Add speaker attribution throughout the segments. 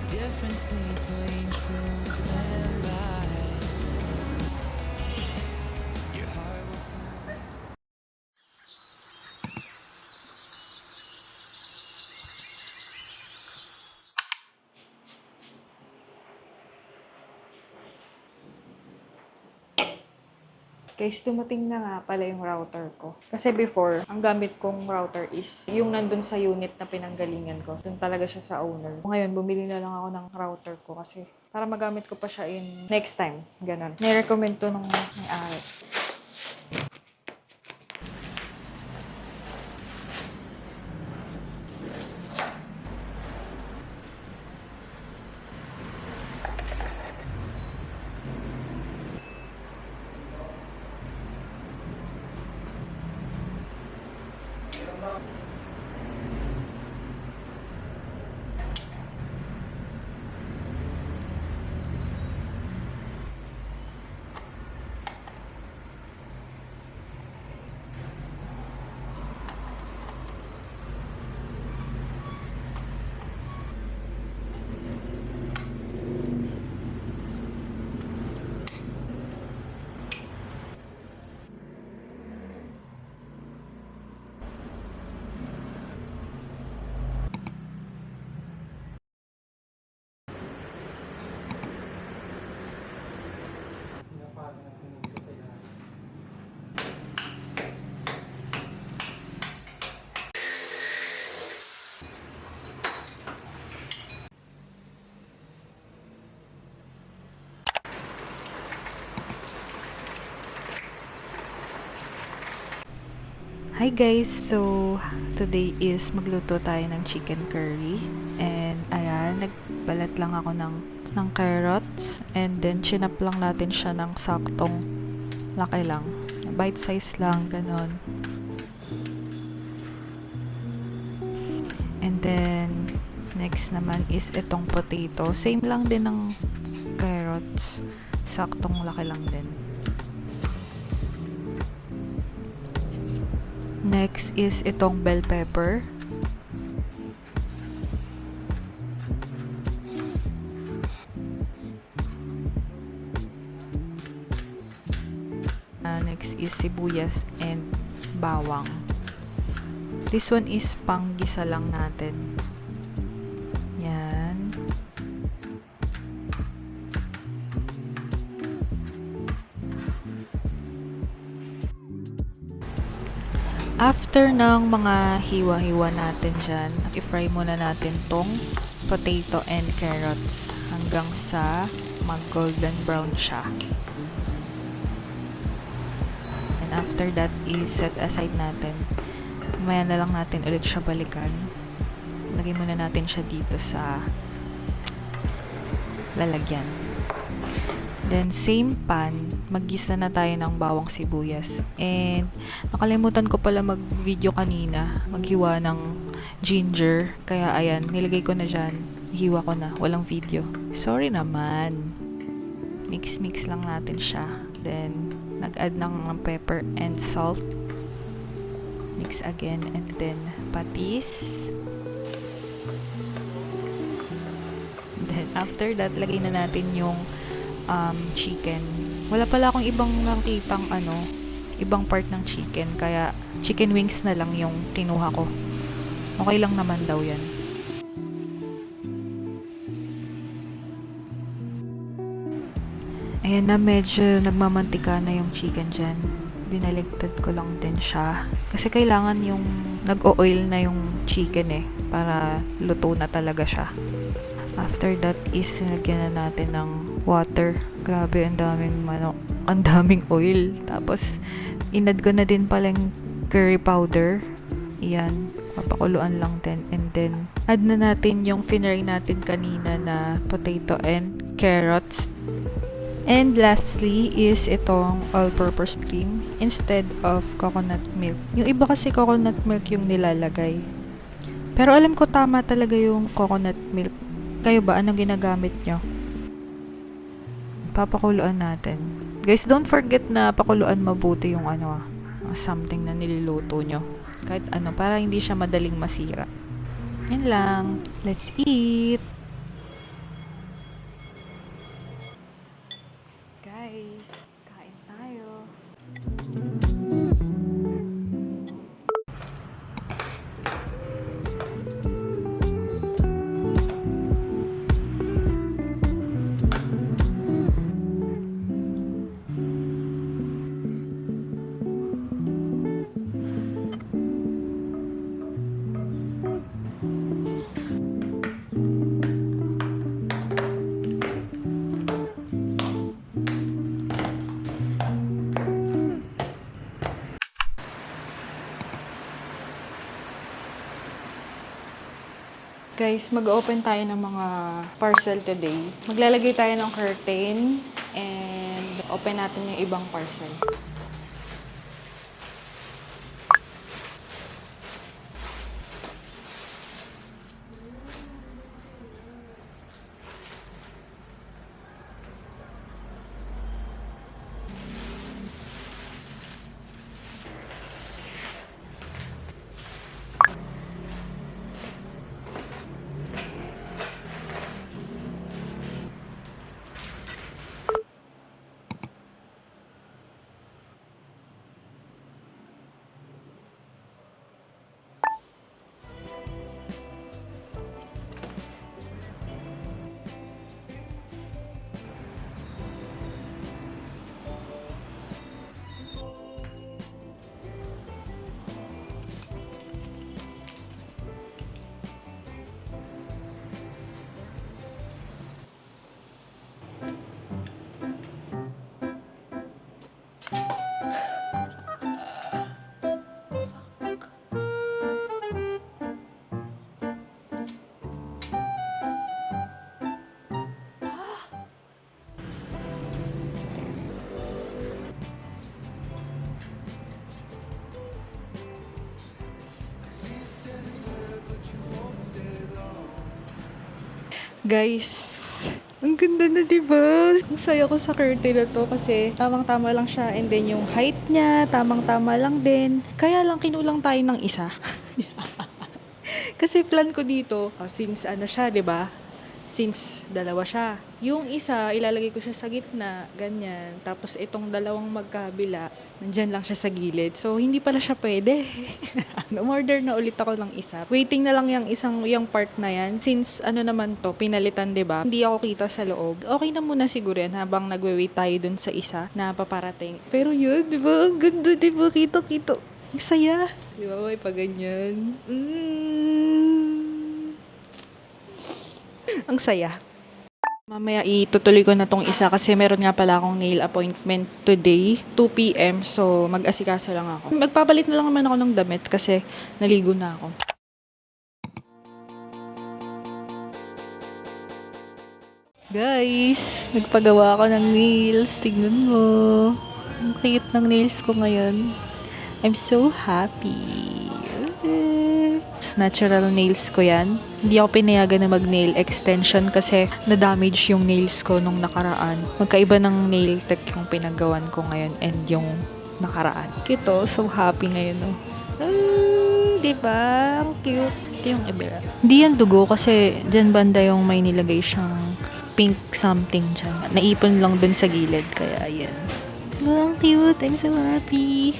Speaker 1: difference between truth and lies. Your heart will find.
Speaker 2: Guys, dumating na nga pala yung router ko. Kasi before, ang gamit kong router is yung nandun sa unit na pinanggalingan ko. Doon talaga siya sa owner. Ngayon, bumili na lang ako ng router ko kasi para magamit ko pa siya in next time. Ganon. Nirecommend to nung may-ari. Hi guys! So, today is magluto tayo ng chicken curry. And ayan, nagbalat lang ako ng carrots. And then, chinap lang natin siya ng saktong laki lang. Bite size lang, ganon. And then, next naman is itong potato. Same lang din ng carrots. Saktong laki lang din. Next is itong bell pepper. Next is sibuyas and bawang. This one is panggisa lang natin. Yan. After ng mga hiwa-hiwa natin dyan, i-fry muna natin tong potato and carrots hanggang sa mag-golden brown siya. And after that, i-set aside natin. Mamaya na lang natin ulit siya balikan. Lagay muna natin siya dito sa lalagyan. Then, same pan, maggisa na tayo ng bawang sibuyas. And, nakalimutan ko pala mag-video kanina, maghiwa ng ginger. Kaya, ayan, nilagay ko na dyan. Hiwa ko na, walang video. Sorry naman. Mix-mix lang natin siya. Then, nag-add ng pepper and salt. Mix again, and then, patis. Then, after that, lagay na natin yung chicken. Wala pala akong ibang nakitang ibang part ng chicken, kaya chicken wings na lang yung kinuha ko. Okay lang naman daw yan. Ayan na, medyo nagmamantika na yung chicken dyan. Binaligtad ko lang din siya. Kasi kailangan yung nag-o-oil na yung chicken para luto na talaga siya. After that is nilagyan na natin ng water. Grabe, ang daming manok. Ang daming oil. Tapos, inad ko na din palang curry powder. Iyan. Papakuluan lang din. And then, add na natin yung finry natin kanina na potato and carrots. And lastly is itong all-purpose cream instead of coconut milk. Yung iba kasi coconut milk yung nilalagay. Pero alam ko tama talaga yung coconut milk. Kayo ba? Anong ginagamit nyo? Papakuluan natin. Guys, don't forget na pakuluan mabuti yung something na niluluto nyo. Kahit para hindi siya madaling masira. Yan lang. Let's eat! Guys, mag-open tayo ng mga parcel today. Maglalagay tayo ng curtain and open natin yung ibang parcel. Guys, ang ganda na, diba? Ang saya ko sa curtain na to kasi tamang-tama lang siya and then yung height niya, tamang-tama lang din. Kaya lang kinulang tayo ng isa. Kasi plan ko dito, since ano siya, diba? Since dalawa siya. Yung isa, ilalagay ko siya sa gitna, ganyan. Tapos itong dalawang magkabila, nandyan lang siya sa gilid. So, hindi pala siya pwede. Umorder na ulit ako ng isa. Waiting na lang yung part na yan. Since ano naman to, pinalitan, diba? Hindi ako kita sa loob. Okay na muna siguro yan habang nagwe-wait tayo dun sa isa na paparating. Pero yun, diba? Ang ganda, diba? Kita-kita. Ang saya. Diba? May pa ganyan. Ang saya. Mamaya itutuloy ko na tong isa kasi meron nga pala akong nail appointment today, 2 p.m. So, mag-asikaso lang ako. Magpapalit na lang naman ako ng damit kasi naligo na ako. Guys, nagpagawa ako ng nails. Tignan mo. Ang cute ng nails ko ngayon. I'm so happy. Natural nails ko yan. Hindi ako pinayagan na mag-nail extension kasi na-damage yung nails ko nung nakaraan. Magkaiba ng nail tech yung pinagawan ko ngayon and yung nakaraan. Kito, so happy ngayon, no? Diba? Ang cute. Ito yung ibira. Hindi yan dugo kasi dyan banda yung may nilagay siyang pink something dyan. Naipon lang dun sa gilid, kaya ayan. Diba? Ang cute. I'm so happy.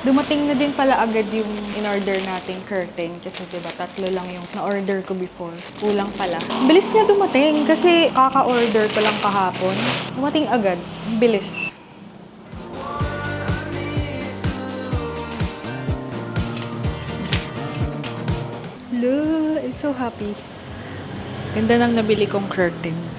Speaker 2: Dumating na din pala agad yung in-order nating curtain kasi diba 3 lang yung na-order ko before. Kulang pala. Bilis niya dumating kasi kaka-order ko lang kahapon. Dumating agad. Bilis. Hello! I'm so happy. Ganda nang nabili kong curtain.